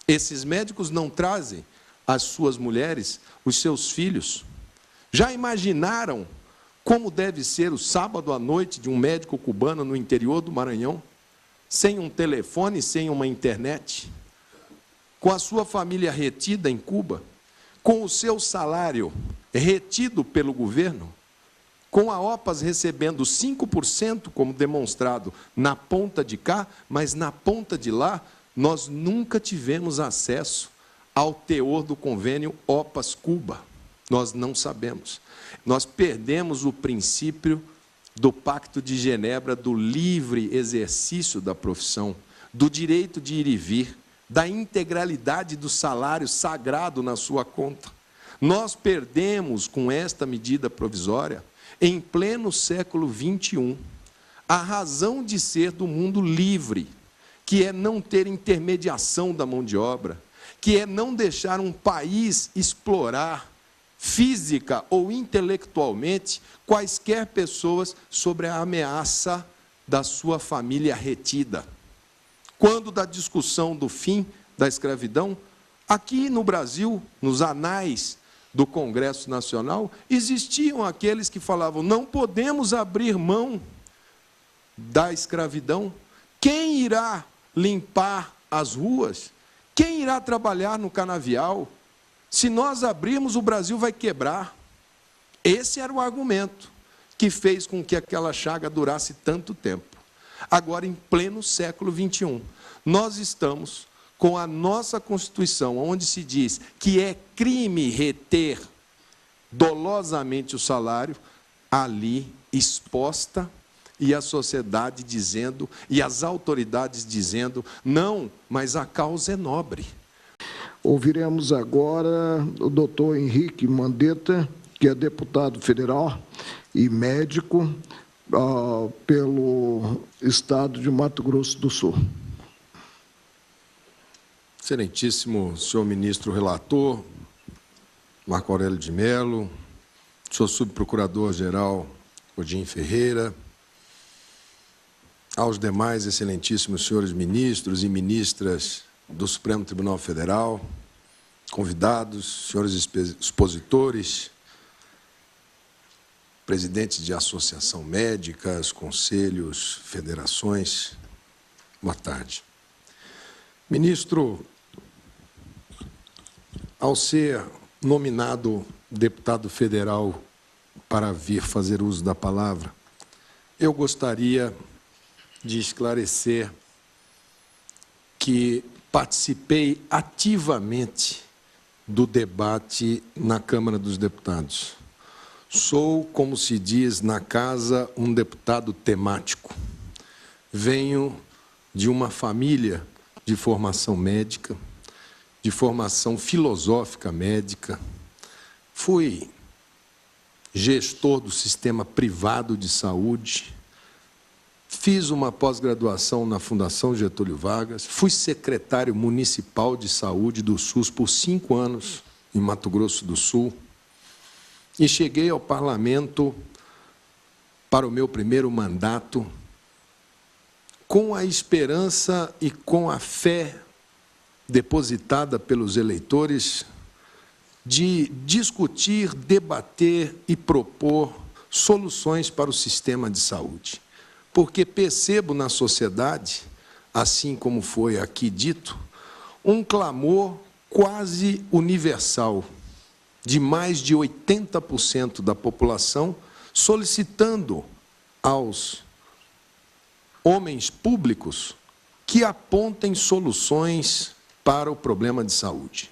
Esses médicos não trazem as suas mulheres, os seus filhos. Já imaginaram como deve ser o sábado à noite de um médico cubano no interior do Maranhão? Sem um telefone, sem uma internet? Com a sua família retida em Cuba? Com o seu salário retido pelo governo? Com a OPAS recebendo 5%, como demonstrado na ponta de cá, mas na ponta de lá, nós nunca tivemos acesso ao teor do convênio OPAS-Cuba. Nós não sabemos. Nós perdemos o princípio do Pacto de Genebra, do livre exercício da profissão, do direito de ir e vir, da integralidade do salário sagrado na sua conta. Nós perdemos, com esta medida provisória, em pleno século XXI, a razão de ser do mundo livre, que é não ter intermediação da mão de obra, que é não deixar um país explorar física ou intelectualmente quaisquer pessoas sobre a ameaça da sua família retida. Quando da discussão do fim da escravidão, aqui no Brasil, nos anais do Congresso Nacional, existiam aqueles que falavam: não podemos abrir mão da escravidão. Quem irá limpar as ruas? Quem irá trabalhar no canavial? Se nós abrirmos, o Brasil vai quebrar. Esse era o argumento que fez com que aquela chaga durasse tanto tempo. Agora, em pleno século XXI, nós estamos com a nossa Constituição, onde se diz que é crime reter dolosamente o salário, ali exposta, e a sociedade dizendo, e as autoridades dizendo: não, mas a causa é nobre. Ouviremos agora o doutor Henrique Mandetta, que é deputado federal e médico pelo Estado de Mato Grosso do Sul. Excelentíssimo senhor ministro relator, Marco Aurélio de Mello, senhor subprocurador-geral Odin Ferreira, aos demais excelentíssimos senhores ministros e ministras do Supremo Tribunal Federal, convidados, senhores expositores, presidentes de associação médicas, conselhos, federações, boa tarde. Ministro, ao ser nominado deputado federal para vir fazer uso da palavra, eu gostaria de esclarecer que participei ativamente do debate na Câmara dos Deputados. Sou, como se diz na casa, um deputado temático. Venho de uma família de formação médica, de formação filosófica médica. Fui gestor do sistema privado de saúde, fiz uma pós-graduação na Fundação Getúlio Vargas, fui secretário municipal de saúde do SUS por 5 anos, em Mato Grosso do Sul, e cheguei ao parlamento para o meu primeiro mandato com a esperança e com a fé depositada pelos eleitores de discutir, debater e propor soluções para o sistema de saúde. Porque percebo na sociedade, assim como foi aqui dito, um clamor quase universal de mais de 80% da população solicitando aos homens públicos que apontem soluções para o problema de saúde.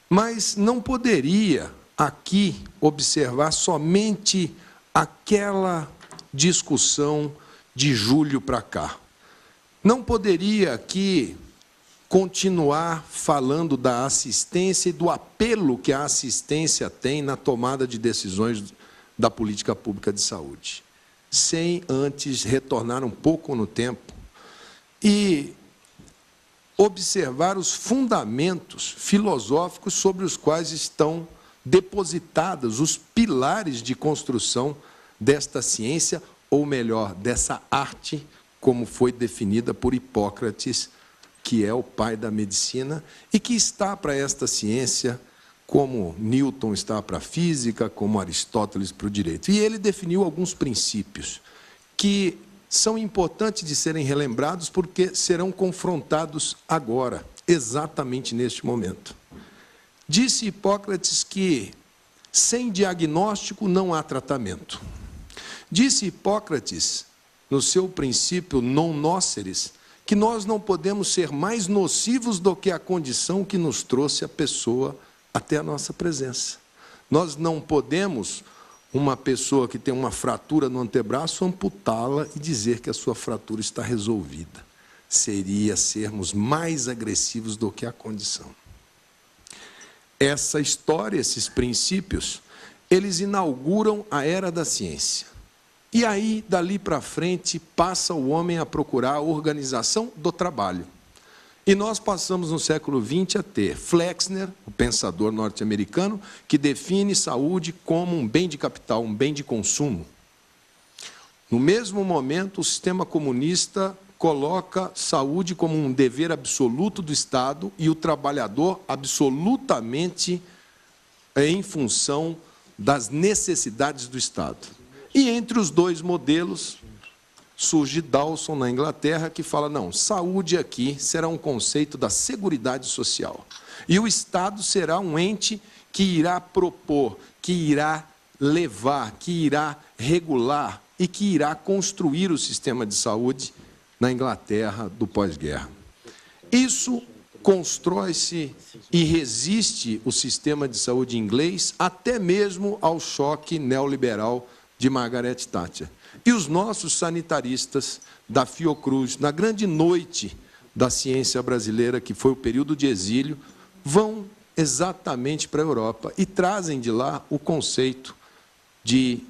Mas não poderia aqui observar somente aquela discussão de julho para cá. Não poderia aqui continuar falando da assistência e do apelo que a assistência tem na tomada de decisões da política pública de saúde, sem antes retornar um pouco no tempo e observar os fundamentos filosóficos sobre os quais estão depositados os pilares de construção desta ciência, ou melhor, dessa arte, como foi definida por Hipócrates que é o pai da medicina e que está para esta ciência como Newton está para a física, como Aristóteles para o direito. E ele definiu alguns princípios que são importantes de serem relembrados porque serão confrontados agora, exatamente neste momento. Disse Hipócrates que sem diagnóstico não há tratamento. Disse Hipócrates, no seu princípio non nocere, que nós não podemos ser mais nocivos do que a condição que nos trouxe a pessoa até a nossa presença. Nós não podemos, uma pessoa que tem uma fratura no antebraço, amputá-la e dizer que a sua fratura está resolvida. Seria sermos mais agressivos do que a condição. Essa história, esses princípios, eles inauguram a era da ciência. E aí, dali para frente, passa o homem a procurar a organização do trabalho. E nós passamos no século XX a ter Flexner, o pensador norte-americano, que define saúde como um bem de capital, um bem de consumo. No mesmo momento, o sistema comunista coloca saúde como um dever absoluto do Estado e o trabalhador absolutamente em função das necessidades do Estado. E entre os dois modelos, surge Dawson, na Inglaterra, que fala, não, saúde aqui será um conceito da seguridade social. E o Estado será um ente que irá propor, que irá levar, que irá regular e que irá construir o sistema de saúde na Inglaterra do pós-guerra. Isso constrói-se e resiste o sistema de saúde inglês até mesmo ao choque neoliberal de Margaret Thatcher. E os nossos sanitaristas da Fiocruz, na grande noite da ciência brasileira, que foi o período de exílio, vão exatamente para a Europa e trazem de lá o conceito de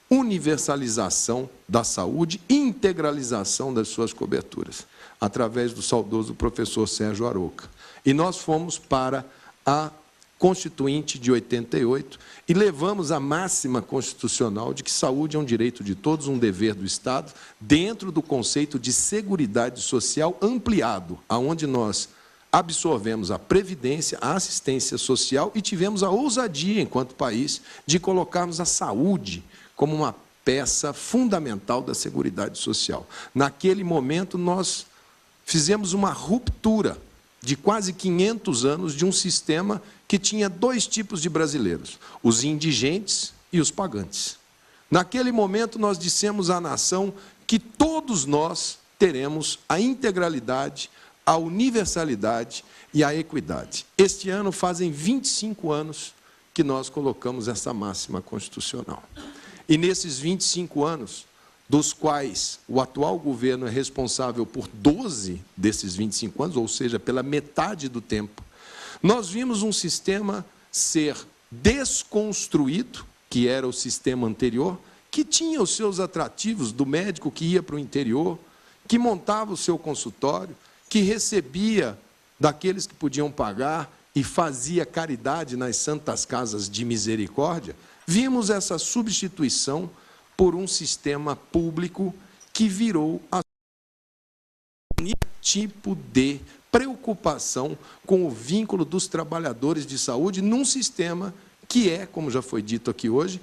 universalização da saúde e integralização das suas coberturas, através do saudoso professor Sérgio Arouca. E nós fomos para a Constituinte de 88 e levamos a máxima constitucional de que saúde é um direito de todos, um dever do Estado, dentro do conceito de seguridade social ampliado, aonde nós absorvemos a previdência, a assistência social e tivemos a ousadia, enquanto país, de colocarmos a saúde como uma peça fundamental da seguridade social. Naquele momento, nós fizemos uma ruptura de quase 500 anos de um sistema que tinha dois tipos de brasileiros, os indigentes e os pagantes. Naquele momento, nós dissemos à nação que todos nós teremos a integralidade, a universalidade e a equidade. Este ano fazem 25 anos que nós colocamos essa máxima constitucional. E nesses 25 anos, dos quais o atual governo é responsável por 12 desses 25 anos, ou seja, pela metade do tempo, nós vimos um sistema ser desconstruído, que era o sistema anterior, que tinha os seus atrativos do médico que ia para o interior, que montava o seu consultório, que recebia daqueles que podiam pagar e fazia caridade nas santas casas de misericórdia. Vimos essa substituição por um sistema público que virou a tipo de preocupação com o vínculo dos trabalhadores de saúde num sistema que é, como já foi dito aqui hoje,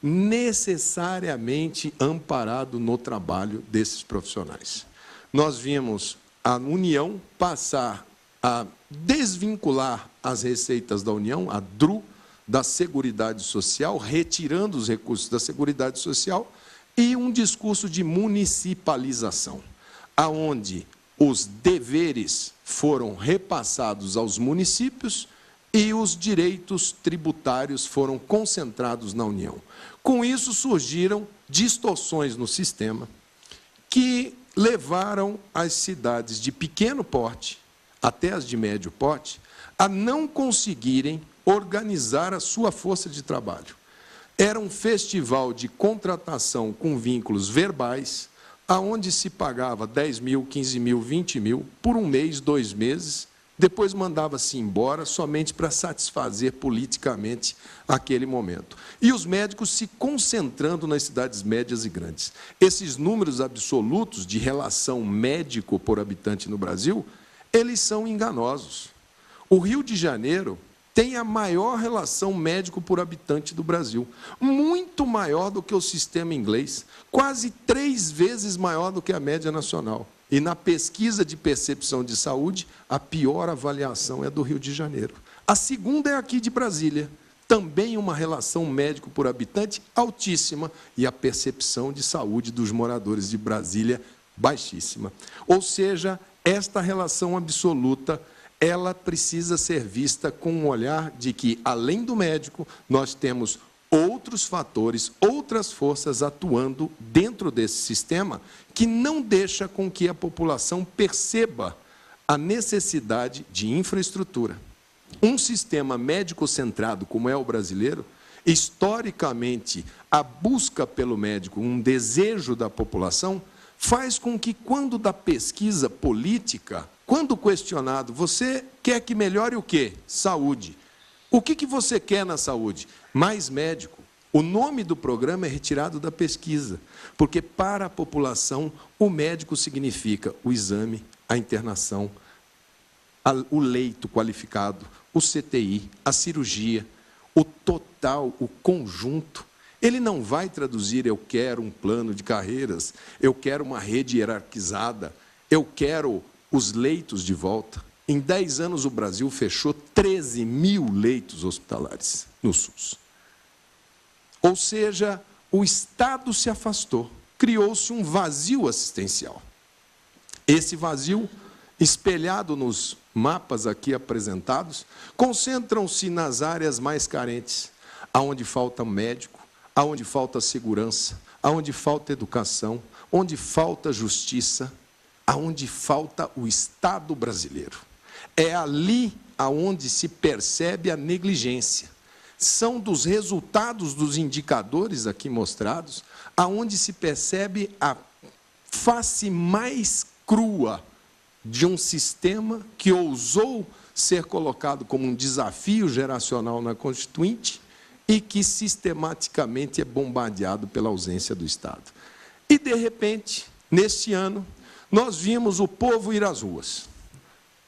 necessariamente amparado no trabalho desses profissionais. Nós vimos a União passar a desvincular as receitas da União, a DRU, da Seguridade Social, retirando os recursos da Seguridade Social, e um discurso de municipalização, aonde os deveres foram repassados aos municípios e os direitos tributários foram concentrados na União. Com isso, surgiram distorções no sistema que levaram as cidades de pequeno porte, até as de médio porte, a não conseguirem organizar a sua força de trabalho. Era um festival de contratação com vínculos verbais, aonde se pagava 10 mil, 15 mil, 20 mil, por um mês, 2 meses, depois mandava-se embora somente para satisfazer politicamente aquele momento. E os médicos se concentrando nas cidades médias e grandes. Esses números absolutos de relação médico por habitante no Brasil eles são enganosos. O Rio de Janeiro tem a maior relação médico por habitante do Brasil, muito maior do que o sistema inglês, quase 3 vezes maior do que a média nacional. E na pesquisa de percepção de saúde, a pior avaliação é do Rio de Janeiro. A segunda é aqui de Brasília, também uma relação médico por habitante altíssima e a percepção de saúde dos moradores de Brasília baixíssima. Ou seja, esta relação absoluta, ela precisa ser vista com um olhar de que, além do médico, nós temos outros fatores, outras forças atuando dentro desse sistema que não deixa com que a população perceba a necessidade de infraestrutura. Um sistema médico-centrado como é o brasileiro, historicamente, a busca pelo médico, um desejo da população, faz com que, quando da pesquisa política, quando questionado, você quer que melhore o quê? Saúde. O que você quer na saúde? Mais médico. O nome do programa é retirado da pesquisa, porque para a população o médico significa o exame, a internação, o leito qualificado, o CTI, a cirurgia, o total, o conjunto. Ele não vai traduzir, eu quero um plano de carreiras, eu quero uma rede hierarquizada, eu quero os leitos de volta. Em 10 anos, o Brasil fechou 13 mil leitos hospitalares no SUS. Ou seja, o Estado se afastou, criou-se um vazio assistencial. Esse vazio, espelhado nos mapas aqui apresentados, concentram-se nas áreas mais carentes, aonde falta médico, aonde falta segurança, aonde falta educação, onde falta justiça, aonde falta o Estado brasileiro. É ali aonde se percebe a negligência. São dos resultados dos indicadores aqui mostrados, aonde se percebe a face mais crua de um sistema que ousou ser colocado como um desafio geracional na Constituinte e que sistematicamente é bombardeado pela ausência do Estado. E, de repente, neste ano, nós vimos o povo ir às ruas.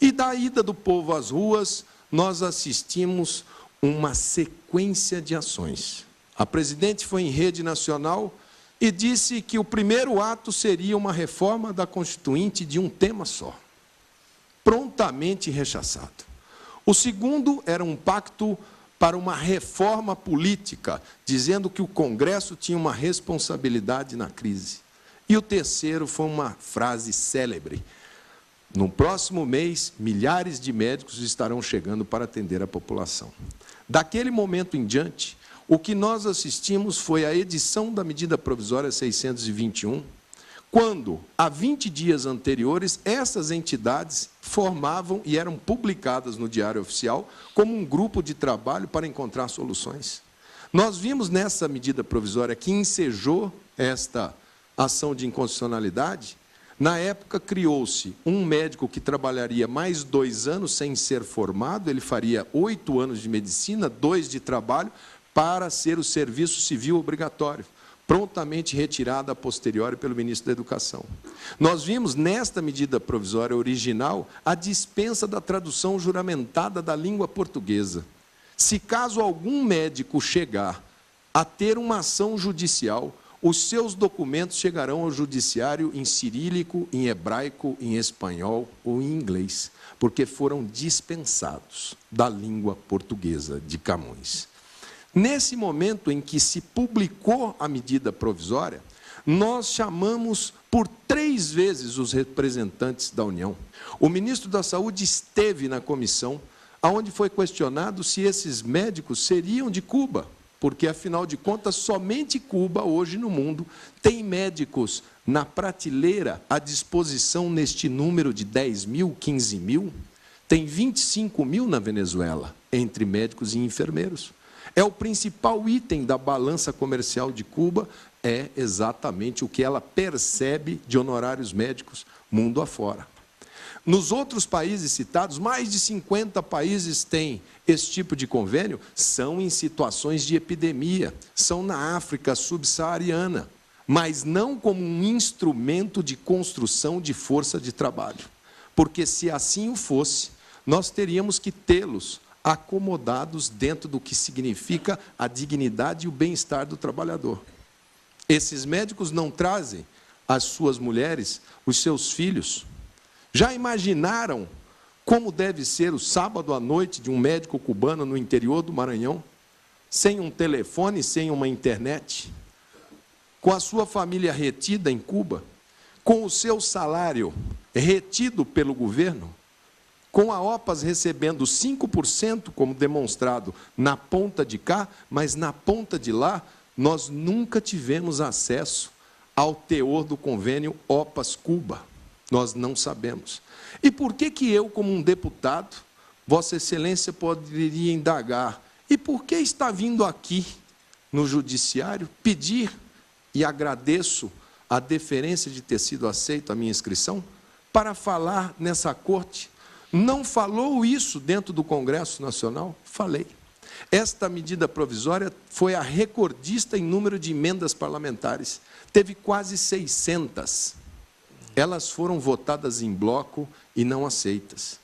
E da ida do povo às ruas, nós assistimos uma sequência de ações. A presidente foi em rede nacional e disse que o primeiro ato seria uma reforma da Constituinte de um tema só. Prontamente rechaçado. O segundo era um pacto para uma reforma política, dizendo que o Congresso tinha uma responsabilidade na crise. E o terceiro foi uma frase célebre: no próximo mês, milhares de médicos estarão chegando para atender a população. Daquele momento em diante, o que nós assistimos foi a edição da medida provisória 621, quando, há 20 dias anteriores, essas entidades formavam e eram publicadas no Diário Oficial como um grupo de trabalho para encontrar soluções. Nós vimos nessa medida provisória que ensejou esta ação de inconstitucionalidade. Na época, criou-se um médico que trabalharia mais 2 anos sem ser formado, ele faria 8 anos de medicina, 2 de trabalho, para ser o serviço civil obrigatório, prontamente retirada a posteriori pelo ministro da Educação. Nós vimos nesta medida provisória original a dispensa da tradução juramentada da língua portuguesa. Se caso algum médico chegar a ter uma ação judicial, os seus documentos chegarão ao judiciário em cirílico, em hebraico, em espanhol ou em inglês, porque foram dispensados da língua portuguesa de Camões. Nesse momento em que se publicou a medida provisória, nós chamamos por 3 vezes os representantes da União. O ministro da Saúde esteve na comissão, onde foi questionado se esses médicos seriam de Cuba, porque, afinal de contas, somente Cuba, hoje no mundo, tem médicos na prateleira à disposição neste número de 10 mil, 15 mil. Tem 25 mil na Venezuela, entre médicos e enfermeiros. É o principal item da balança comercial de Cuba, é exatamente o que ela percebe de honorários médicos mundo afora. Nos outros países citados, mais de 50 países têm esse tipo de convênio, são em situações de epidemia, são na África subsaariana, mas não como um instrumento de construção de força de trabalho. porque se assim o fosse, nós teríamos que tê-los acomodados dentro do que significa a dignidade e o bem-estar do trabalhador. Esses médicos não trazem as suas mulheres, os seus filhos. Já imaginaram como deve ser o sábado à noite de um médico cubano no interior do Maranhão, sem um telefone, sem uma internet, com a sua família retida em Cuba, com o seu salário retido pelo governo, com a OPAS recebendo 5%, como demonstrado na ponta de cá, mas na ponta de lá, nós nunca tivemos acesso ao teor do convênio OPAS-Cuba. Nós não sabemos. E por que eu, como um deputado, Vossa Excelência poderia indagar? E por que está vindo aqui, no Judiciário, pedir, e agradeço a deferência de ter sido aceita a minha inscrição, para falar nessa corte? Não falou isso dentro do Congresso Nacional? Falei. Esta medida provisória foi a recordista em número de emendas parlamentares. Teve quase 600. Elas foram votadas em bloco e não aceitas.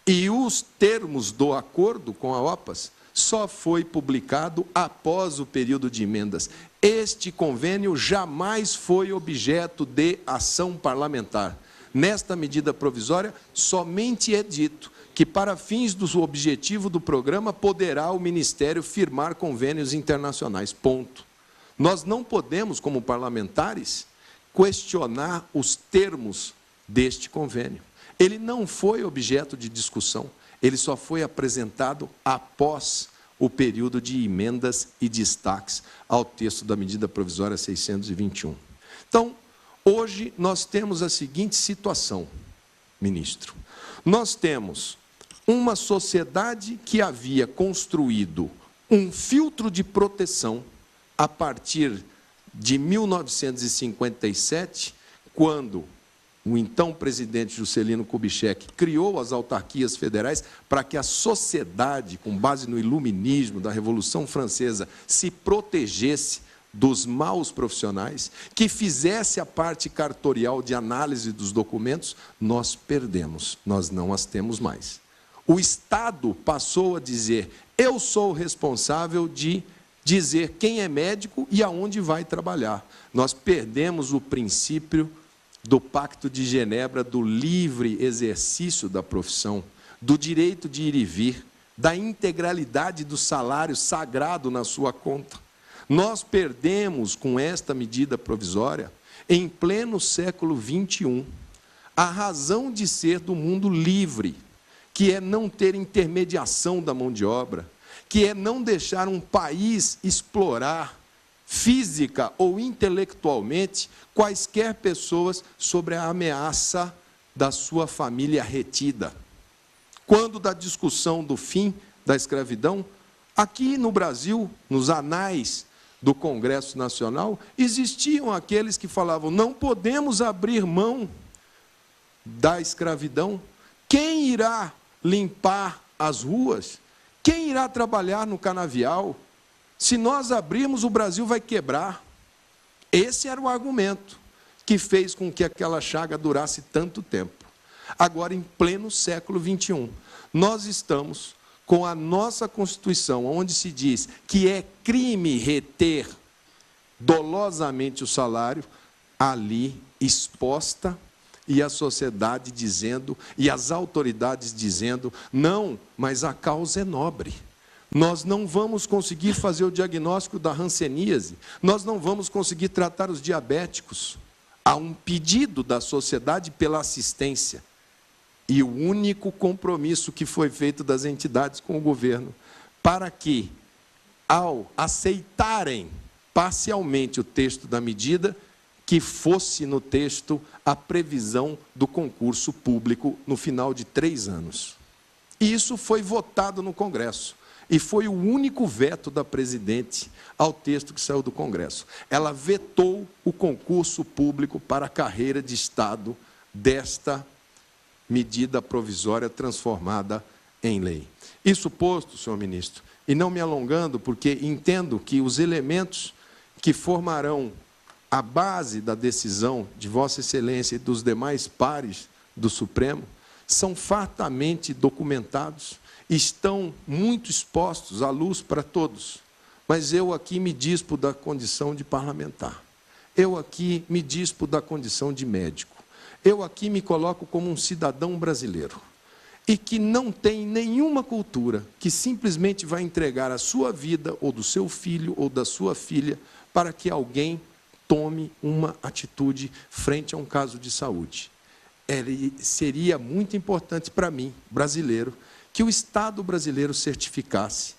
E os termos do acordo com a OPAS só foi publicado após o período de emendas. Este convênio jamais foi objeto de ação parlamentar. Nesta medida provisória, somente é dito que, para fins do objetivo do programa, poderá o Ministério firmar convênios internacionais. Ponto. Nós não podemos, como parlamentares, questionar os termos deste convênio. Ele não foi objeto de discussão, ele só foi apresentado após o período de emendas e destaques ao texto da medida provisória 621. Então, hoje nós temos a seguinte situação, ministro. Nós temos uma sociedade que havia construído um filtro de proteção a partir de 1957, quando o então presidente Juscelino Kubitschek criou as autarquias federais para que a sociedade, com base no iluminismo da Revolução Francesa, se protegesse dos maus profissionais, que fizesse a parte cartorial de análise dos documentos. Nós perdemos, nós não as temos mais. O Estado passou a dizer: eu sou o responsável de dizer quem é médico e aonde vai trabalhar. Nós perdemos o princípio do Pacto de Genebra, do livre exercício da profissão, do direito de ir e vir, da integralidade do salário sagrado na sua conta. Nós perdemos, com esta medida provisória, em pleno século XXI, a razão de ser do mundo livre, que é não ter intermediação da mão de obra, que é não deixar um país explorar física ou intelectualmente quaisquer pessoas sobre a ameaça da sua família retida. Quando da discussão do fim da escravidão, aqui no Brasil, nos anais do Congresso Nacional, existiam aqueles que falavam: não podemos abrir mão da escravidão. Quem irá limpar as ruas? Quem irá trabalhar no canavial? Se nós abrirmos, o Brasil vai quebrar. Esse era o argumento que fez com que aquela chaga durasse tanto tempo. Agora, em pleno século XXI, nós estamos com a nossa Constituição, onde se diz que é crime reter dolosamente o salário, ali exposta, e a sociedade dizendo, e as autoridades dizendo: não, mas a causa é nobre. Nós não vamos conseguir fazer o diagnóstico da hanseníase, nós não vamos conseguir tratar os diabéticos. Há um pedido da sociedade pela assistência. E o único compromisso que foi feito das entidades com o governo, para que, ao aceitarem parcialmente o texto da medida, que fosse no texto a previsão do concurso público no final de 3 anos. E isso foi votado no Congresso. E foi o único veto da presidente ao texto que saiu do Congresso. Ela vetou o concurso público para a carreira de Estado desta medida provisória transformada em lei. Isso posto, senhor ministro, e não me alongando, porque entendo que os elementos que formarão a base da decisão de Vossa Excelência e dos demais pares do Supremo são fartamente documentados, estão muito expostos à luz para todos. Mas eu aqui me dispo da condição de parlamentar. Eu aqui me dispo da condição de médico. Eu aqui me coloco como um cidadão brasileiro e que não tem nenhuma cultura, que simplesmente vai entregar a sua vida, ou do seu filho, ou da sua filha, para que alguém tome uma atitude frente a um caso de saúde. Seria muito importante para mim, brasileiro, que o Estado brasileiro certificasse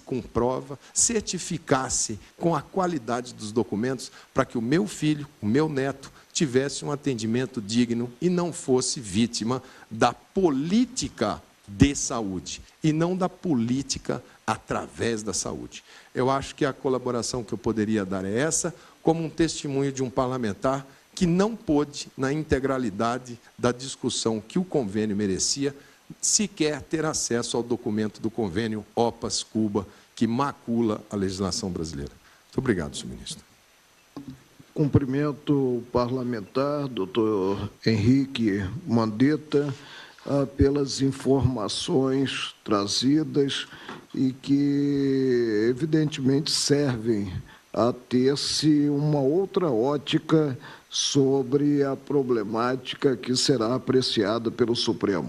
com prova, certificasse com a qualidade dos documentos, para que o meu filho, o meu neto, tivesse um atendimento digno e não fosse vítima da política de saúde, e não da política através da saúde. Eu acho que a colaboração que eu poderia dar é essa, como um testemunho de um parlamentar que não pôde, na integralidade da discussão que o convênio merecia, sequer ter acesso ao documento do convênio OPAS-Cuba, que macula a legislação brasileira. Muito obrigado, senhor ministro. Cumprimento o parlamentar, doutor Henrique Mandetta, pelas informações trazidas e que, evidentemente, servem a ter-se uma outra ótica sobre a problemática que será apreciada pelo Supremo.